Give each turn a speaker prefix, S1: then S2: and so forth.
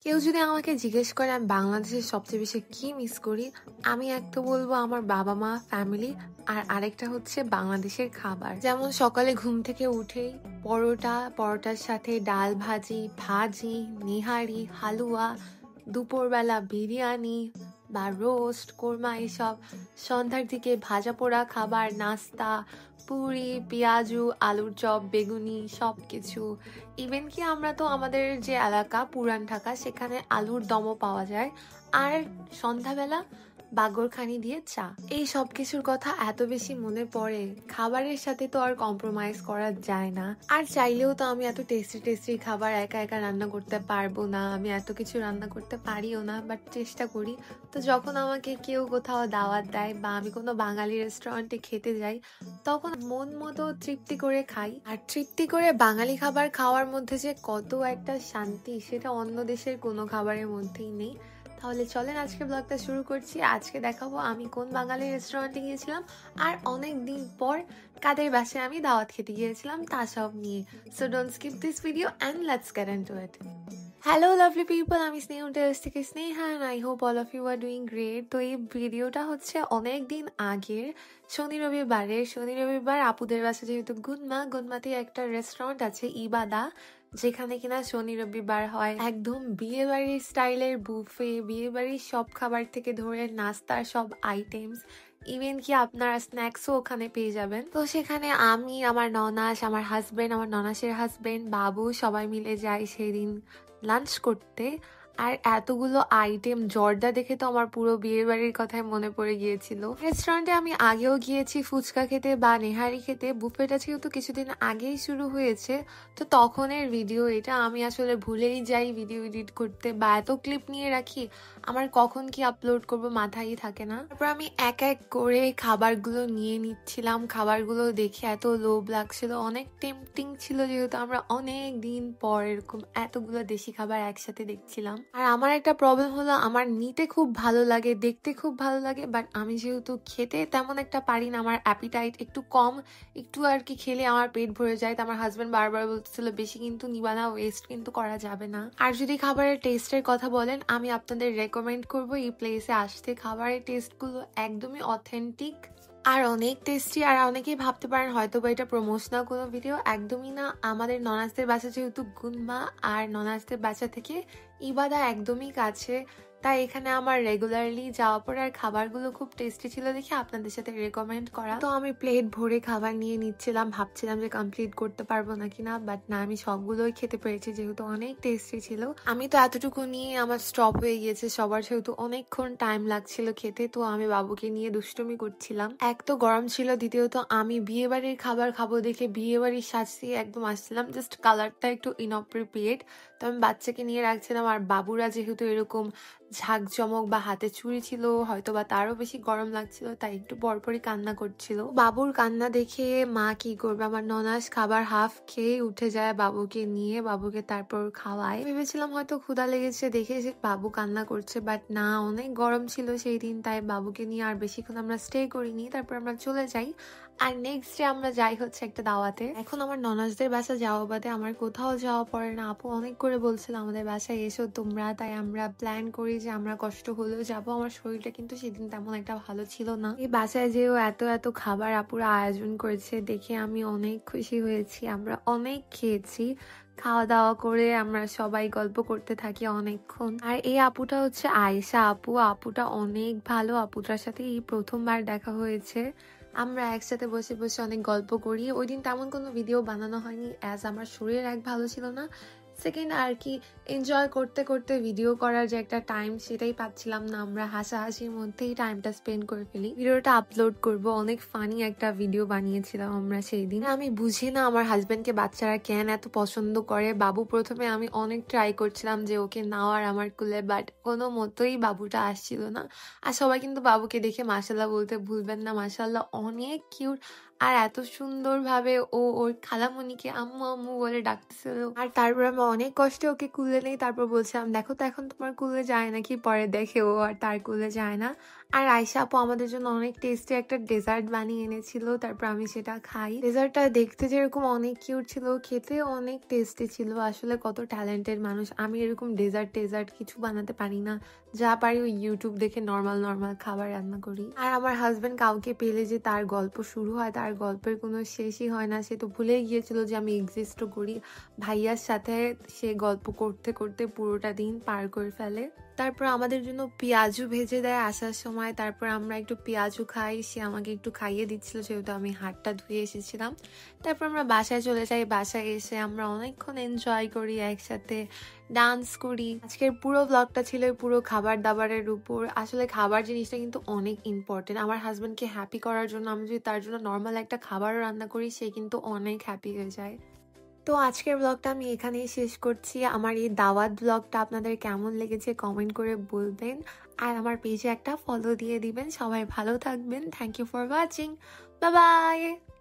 S1: কেউ যদি আমাকে জিজ্ঞেস করে আমি বাংলাদেশের সবচেয়ে বেশি কি মিস করি, আমি একটা বলবো আমার বাবা মা, ফ্যামিলি, আর আরেকটা হচ্ছে বাংলাদেশের খাবার। যেমন সকালে ঘুম থেকে উঠেই পরোটার সাথে ডাল ভাজি, ভাজি, নিহারি, হালুয়া, দুপুরবেলা বিরিয়ানি বা রোস্ট, কোরমা, এসব। সন্ধ্যার দিকে ভাজা পোড়া খাবার, নাস্তা, পুরি, পেঁয়াজু, আলুর চপ, বেগুনি, সবকিছু। ইভেন কি আমরা তো আমাদের যে এলাকা পুরান ঢাকা, সেখানে আলুর দমও পাওয়া যায়। আর সন্ধ্যাবেলা বাগরখানি দিয়ে চা। এই সব কিছুর কথা এত বেশি মনে পড়ে, খাবারের সাথে তো আর কম্প্রোমাইজ করা যায় না। আর চাইলেও তো আমি এত টেস্টি টেস্টি খাবার একা একা রান্না করতে পারবো না, আমি এত কিছু রান্না করতে পারিও না, বাট চেষ্টা করি। তো যখন আমাকে কেউ কোথাও দাওয়াত দেয় বা আমি কোনো বাঙালি রেস্টুরেন্টে খেতে যাই, তখন মন মতো তৃপ্তি করে খাই। আর তৃপ্তি করে বাঙালি খাবার খাওয়ার মধ্যে যে কত একটা শান্তি, সেটা অন্য দেশের কোনো খাবারের মধ্যেই নেই। তাহলে চলেন আজকে ব্লগটা শুরু করছি। আজকে দেখাবো আমি কোন বাঙালি রেস্টুরেন্টে গিয়েছিলাম আর অনেক দিন পর কাদের বাসায় আমি দাওয়াত খেতে গিয়েছিলাম, তা সব নিয়ে। So don't skip this video and let's get into it. Hello lovely people, আমি স্নেহ টেলস থেকে Sneha, and I hope all of you are doing great. তো এই ভিডিওটা হচ্ছে অনেক দিন আগের, শনি রবিবার আপুদের বাসা যেহেতু গুনমাতে একটা রেস্টুরেন্ট আছে ইবাদা, যেখানে কিনা শনি রবিবার হয় একদম বিয়ে বাড়ির স্টাইলের বুফে। বিয়ে বাড়ির সব খাবার থেকে ধরে নাস্তার সব আইটেমস, ইভেন কি আপনারা স্ন্যাক্সও ওখানে পেয়ে যাবেন। তো সেখানে আমি, আমার ননাস, আমার হাজবেন্ড, আমার ননাসের হাজবেন্ড, বাবু, সবাই মিলে যাই সেদিন লাঞ্চ করতে। আর এতগুলো আইটেম, জর্দা দেখে তো আমার পুরো বিয়ের বাড়ির কথাই মনে পড়ে গিয়েছিল। রেস্টুরেন্টে আমি আগেও গিয়েছি ফুচকা খেতে বা নেহারি খেতে। বুফেটা যেহেতু কিছুদিন আগেই শুরু হয়েছে, তো তখনের ভিডিও এটা। আমি আসলে ভুলেই যাই ভিডিও এডিট করতে বা এত ক্লিপ নিয়ে রাখি, আমার কখন কি আপলোড করব মাথায় থাকে না। তারপর আমি এক এক করে খাবারগুলো নিয়ে নিচ্ছিলাম। খাবারগুলো দেখে এত লোভ লাগছিল, অনেক টেম্পটিং ছিল, যেহেতু আমরা অনেক দিন পর এরকম এতগুলো দেশি খাবার একসাথে দেখছিলাম। আর আমার একটা প্রবলেম হলো, আমার নিতে খুব ভালো লাগে, দেখতে খুব ভালো লাগে, বাট আমি যেহেতু খেতে তেমন একটা পারি না, আমার অ্যাপিটাইট একটু কম, একটু আর কি খেলে আমার পেট ভরে যায়। তো আমার হাজবেন্ড বারবার বলতেছিল বেশি কিন্তু নিবা না, ওয়েস্ট কিন্তু করা যাবে না। আর যদি খাবারের টেস্টের কথা বলেন, আমি আপনাদের রেকমেন্ড করবো এই প্লেসে আসতে। খাবারের টেস্টগুলো একদমই অথেন্টিক আর অনেক টেস্টি। আর অনেকেই ভাবতে পারেন হয়তো বা এটা প্রমোশনাল কোনো ভিডিও, একদমই না। আমাদের ননাসদের বাসা যেহেতু গুনমা, আর ননাসদের বাসা থেকে ইবাদা একদমই কাছে, তাই এখানে আমার রেগুলারলি যাওয়া পরে। আর খাবারগুলো খুব টেস্টি ছিল দেখে আপনাদের সাথে রেকমেন্ড করা। তো আমি প্লেট ভরে খাবার নিয়ে নিচ্ছিলাম, ভাবছিলাম যে কমপ্লিট করতে পারবো নাকি না, বাট না, আমি সবগুলোই খেতে পেরেছি যেহেতু অনেক টেস্টি ছিল। আমি তো এতটুকু নিয়ে আমার স্টপ হয়ে গিয়েছে, সবার যেহেতু অনেকক্ষণ টাইম লাগছিল খেতে। তো আমি বাবুকে নিয়ে দুষ্টুমি করছিলাম। এক তো গরম ছিল, দ্বিতীয়ত আমি বিয়ে বাড়ির খাবার খাবো দেখে বিয়ে বাড়ির সাজতে একদম আসছিলাম, জাস্ট কালারটা একটু ইনঅ্যাপ্রোপ্রিয়েট। তো আমি বাচ্চাকে নিয়ে রাখছিলাম, আর বাবুরা যেহেতু এরকম ঝাঁকজমক বা হাতে চুড়ি ছিল, হয়তো বা তারও বেশি গরম লাগছিল, তাই একটু পরপরই কান্না করছিল। বাবুর কান্না দেখে মা কি করবে, আমার ননাস খাবার হাফ খেয়ে উঠে যায় বাবুকে নিয়ে, বাবুকে তারপর খাওয়ায়। ভেবেছিলাম হয়তো ক্ষুধা লেগেছে দেখে যে বাবু কান্না করছে, বাট না, অনেক গরম ছিল সেই দিন, তাই বাবুকে নিয়ে আর বেশিক্ষণ আমরা স্টে করিনি, তারপর আমরা চলে যাই। আর নেক্সট ডে আমরা যাই হচ্ছে একটা দাওয়াতে। এখন আমার ননাসদের বাসা যাওয়া বাদে আমার কোথাও যাওয়া পড়ে না। আপু অনেক করে বলছিল আমাদের বাসায় এসো তোমরা, তাই আমরা প্ল্যান করি যে আমরা কষ্ট হলেও যাবো। আমার শরীরটা কিন্তু সেদিন তেমন একটা ভালো ছিল না। এই বাসায় যেও এত এত খাবার আপুরা আয়োজন করেছে দেখে আমি অনেক খুশি হয়েছি। আমরা অনেক খেয়েছি, খাওয়া দাওয়া করে আমরা সবাই গল্প করতে থাকি অনেকক্ষণ। আর এই আপুটা হচ্ছে আয়েশা আপু। আপুটা অনেক ভালো, আপুটার সাথে এই প্রথমবার দেখা হয়েছে। আমরা একসাথে বসে বসে অনেক গল্প করি। ওই দিন তেমন কোনো ভিডিও বানানো হয়নি, অ্যাজ আমার শরীর ভালো ছিল না। সেকেন্ড আর কি, এনজয় করতে করতে ভিডিও করার যে একটা টাইম, সেটাই পাচ্ছিলাম না। আমরা হাসাহাসির মধ্যেই টাইমটা স্পেন্ড করে ফেলি। ভিডিওটা আপলোড করব, অনেক ফানি একটা ভিডিও বানিয়েছিলাম আমরা সেই দিন। আমি বুঝি না আমার হাজবেন্ডকে বাচ্চারা কেন এত পছন্দ করে। বাবু প্রথমে আমি অনেক ট্রাই করছিলাম যে ওকে নাওয়ার আমার কুলে, বাট কোনো মতোই বাবুটা আসছিল না। আর সবাই কিন্তু বাবুকে দেখে মাশাল্লাহ বলতে ভুলবেন না, মাশাল্লাহ অনেক কিউট। আর এত সুন্দর ভাবে ও ওর খালামণিকে আম্মু আম্মু বলে ডাকতেছিল। আর তারপর আমি অনেক কষ্টে ওকে কুলে নেই, তারপর বলছিলাম দেখো তো এখন তোমার কুলে যায় নাকি, পরে দেখে ও আর তার কুলে যায় না। আর আয়শা আপু আমাদের জন্য অনেক টেস্টি একটা ডেজার্ট বানিয়ে এনেছিল, তারপর আমি সেটা খাই। ডেজার্টটা দেখতে যেরকম অনেক কিউট ছিল, খেতে অনেক টেস্টি ছিল। আসলে কত ট্যালেন্টেড মানুষ। আমি এরকম ডেজার্ট কিছু বানাতে পারি না, যা পারি ওই ইউটিউব দেখে নর্মাল খাবার রান্না করি। আর আমার হাজবেন্ড কাউকে পেলে যে তার গল্প শুরু হয়, তার গল্পের কোনো শেষই হয় না। সে তো ভুলে গিয়েছিল যে আমি এক্সিস্টও করি। ভাইয়ার সাথে সে গল্প করতে করতে পুরোটা দিন পার করে ফেলে। তারপর আমাদের জন্য পেঁয়াজু ভেজে দেয় আসার সময়, তারপর আমরা একটু পেঁয়াজু খাই। সে আমাকে একটু খাইয়ে দিচ্ছিল, যেহেতু আমি হাতটা ধুয়ে এসেছিলাম। তারপর আমরা বাসায় চলে যাই। বাসায় এসে আমরা অনেকক্ষণ এনজয় করি, একসাথে ডান্স করি। আজকের পুরো ব্লগটা ছিল পুরো খাবার দাবারের উপর। আসলে খাবার জিনিসটা কিন্তু অনেক ইম্পর্টেন্ট। আমার হাজব্যান্ডকে হ্যাপি করার জন্য আমি যদি তার জন্য নর্মাল একটা খাবারও রান্না করি, সে কিন্তু অনেক হ্যাপি হয়ে যায়। তো আজকের ব্লগটা আমি এখানেই শেষ করছি। আমার এই দাওয়াত ব্লগটা আপনাদের কেমন লেগেছে কমেন্ট করে বলবেন, আর আমার পেজে একটা ফলো দিয়ে দিবেন। সবাই ভালো থাকবেন। Thank you for watching. Bye by.